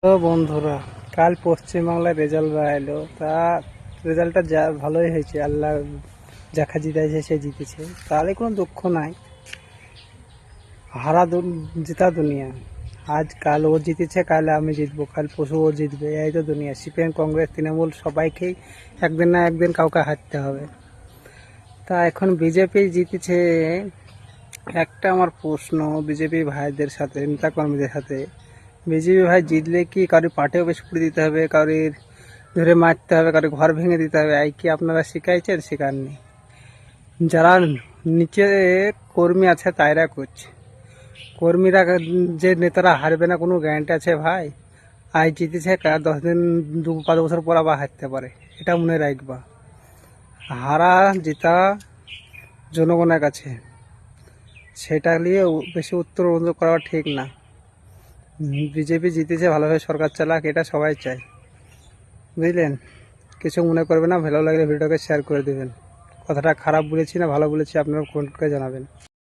তো বন্ধুরা, কাল পশ্চিমবাংলায় রেজাল্ট এলো। তা রেজাল্টটা যা ভালোই হয়েছে। আল্লাহ যাকে জিতাইছে সে জিতেছে, তাহলে কোনো দুঃখ নাই। জেতা দুনিয়া। আজ কাল ও জিতেছে, কাল আমি জিতবো, কাল পশু ও জিতবে, এই তো দুনিয়া। সিপিএম, কংগ্রেস, তৃণমূল সবাইকেই একদিন না একদিন কাউকে হারতে হবে। তা এখন বিজেপি জিতেছে। একটা আমার প্রশ্ন বিজেপি ভাইদের সাথে, নেতা কর্মীদের সাথে, বিজেপি ভাই জিতলে কি কারোর পার্টি অফিস পুড়ে দিতে হবে, কারোর ধরে মারতে হবে, কারোর ঘর ভেঙে দিতে হবে? এই কি আপনারা শিখাইছেন? শেখাননি। যারা নিচে কর্মী আছে তাইরা করছে। কর্মীরা, যে নেতারা হারবে না কোনো গ্যারান্টি আছে ভাই? আজ জিতেছে, 10 দিন 5 বছর পর আবার হারতে পারে, এটা মনে রাখবা। হারা জেতা জনগণের কাছে, সেটা নিয়ে বেশি উত্তর করা ঠিক না। বিজেপি জিতেছে, ভালোভাবে সরকার চালাক, এটা সবাই চায়। বুঝলেন? কিছু মনে করবে না। ভালো লাগলে ভিডিওকে শেয়ার করে দেবেন। কথাটা খারাপ বলেছি না ভালো বলেছি আপনারা কমেন্ট করে জানাবেন।